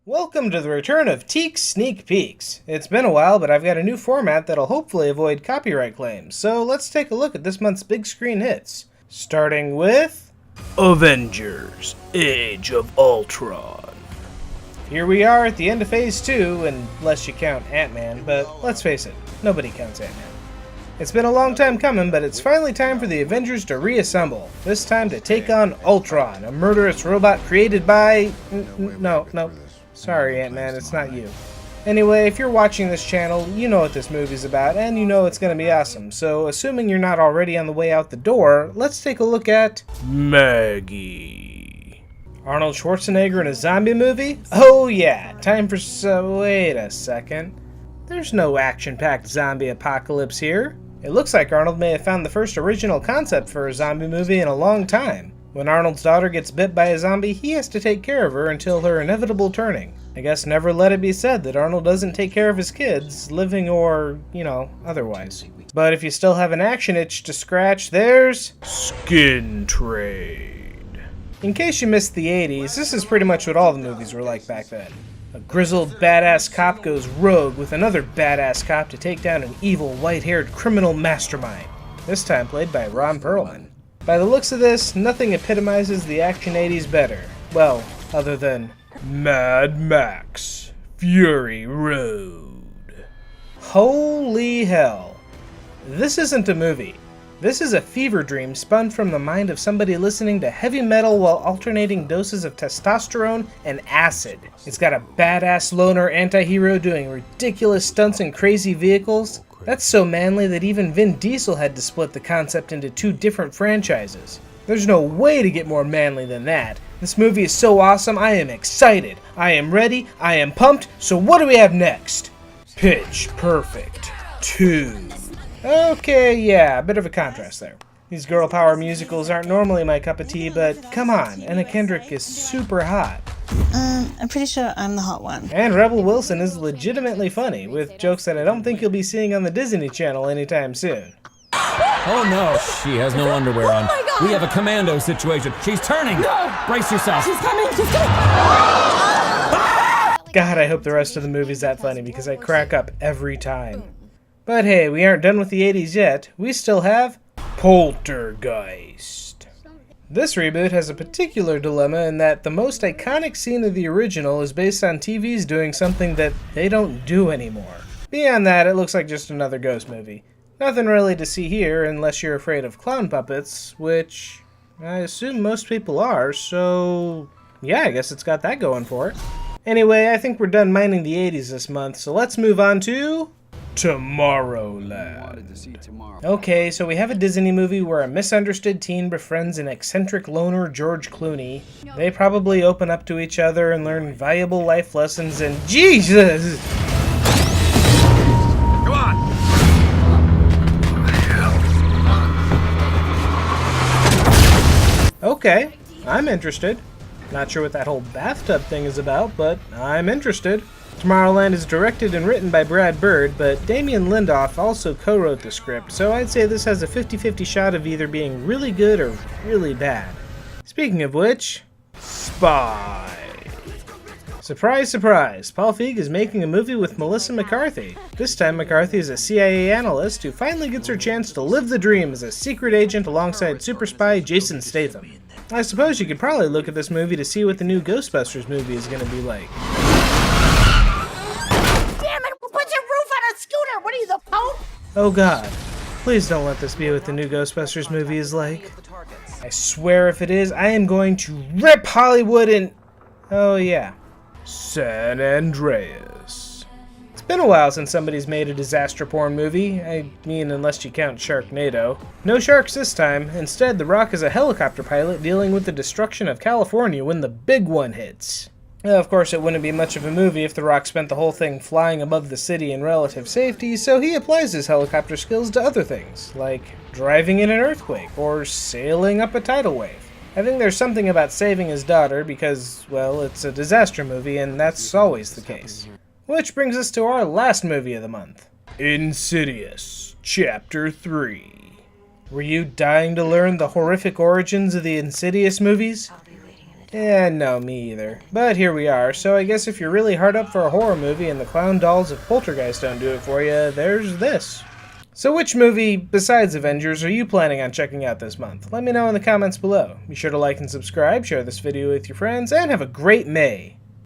Welcome to the return of Teek Sneak Peeks. It's been a while, but I've got a new format that'll hopefully avoid copyright claims, so let's take a look at this month's big screen hits. Starting with Avengers Age of Ultron. Here we are at the end of Phase 2, unless you count Ant-Man, but let's face it, nobody counts Ant-Man. It's been a long time coming, but it's finally time for the Avengers to reassemble. This time to take on Ultron, a murderous robot created by... No. Sorry, Ant-Man, it's not you. Anyway, if you're watching this channel, you know what this movie's about, and you know it's gonna be awesome. So, assuming you're not already on the way out the door, let's take a look at Maggie. Arnold Schwarzenegger in a zombie movie? Oh yeah, time for wait a second. There's no action-packed zombie apocalypse here. It looks like Arnold may have found the first original concept for a zombie movie in a long time. When Arnold's daughter gets bit by a zombie, he has to take care of her until her inevitable turning. I guess never let it be said that Arnold doesn't take care of his kids, living or, otherwise. But if you still have an action itch to scratch, there's Skin Trade. In case you missed the 80s, this is pretty much what all the movies were like back then. A grizzled badass cop goes rogue with another badass cop to take down an evil white-haired criminal mastermind, this time played by Ron Perlman. By the looks of this, nothing epitomizes the action 80s better. Well, other than Mad Max Fury Road. Holy hell. This isn't a movie. This is a fever dream spun from the mind of somebody listening to heavy metal while alternating doses of testosterone and acid. It's got a badass loner anti-hero doing ridiculous stunts in crazy vehicles. That's so manly that even Vin Diesel had to split the concept into two different franchises. There's no way to get more manly than that. This movie is so awesome, I am excited. I am ready, I am pumped, so what do we have next? Pitch Perfect 2. Okay, yeah, a bit of a contrast there. These girl power musicals aren't normally my cup of tea, but come on, Anna Kendrick is super hot. I'm pretty sure I'm the hot one. And Rebel Wilson is legitimately funny, with jokes that I don't think you'll be seeing on the Disney Channel anytime soon. Oh no, she has no underwear on. We have a commando situation. She's turning! No. Brace yourself! She's coming! God, I hope the rest of the movie's that funny because I crack up every time. But hey, we aren't done with the 80s yet. We still have Poltergeist. This reboot has a particular dilemma in that the most iconic scene of the original is based on TVs doing something that they don't do anymore. Beyond that, it looks like just another ghost movie. Nothing really to see here unless you're afraid of clown puppets, which I assume most people are, so yeah, I guess it's got that going for it. Anyway, I think we're done mining the 80s this month, so let's move on to Tomorrowland. Okay, so we have a Disney movie where a misunderstood teen befriends an eccentric loner George Clooney. They probably open up to each other and learn valuable life lessons and Jesus! Come on! Okay, I'm interested. Not sure what that whole bathtub thing is about, but I'm interested. Tomorrowland is directed and written by Brad Bird, but Damien Lindelof also co-wrote the script, so I'd say this has a 50-50 shot of either being really good or really bad. Speaking of which, Spy. Surprise, surprise, Paul Feig is making a movie with Melissa McCarthy. This time McCarthy is a CIA analyst who finally gets her chance to live the dream as a secret agent alongside super spy Jason Statham. I suppose you could probably look at this movie to see what the new Ghostbusters movie is going to be like. What are you, the Pope? Oh god, please don't let this be what the new Ghostbusters movie is like. I swear if it is, I am going to rip Hollywood and... Oh yeah, San Andreas. It's been a while since somebody's made a disaster porn movie. I mean, unless you count Sharknado. No sharks this time. Instead, The Rock is a helicopter pilot dealing with the destruction of California when the big one hits. Of course, it wouldn't be much of a movie if The Rock spent the whole thing flying above the city in relative safety, so he applies his helicopter skills to other things, like driving in an earthquake or sailing up a tidal wave. I think there's something about saving his daughter because, well, it's a disaster movie and that's always the case. Which brings us to our last movie of the month, Insidious, Chapter 3. Were you dying to learn the horrific origins of the Insidious movies? No, me either. But here we are, so I guess if you're really hard up for a horror movie and the clown dolls of Poltergeist don't do it for you, there's this. So which movie, besides Avengers, are you planning on checking out this month? Let me know in the comments below. Be sure to like and subscribe, share this video with your friends, and have a great May!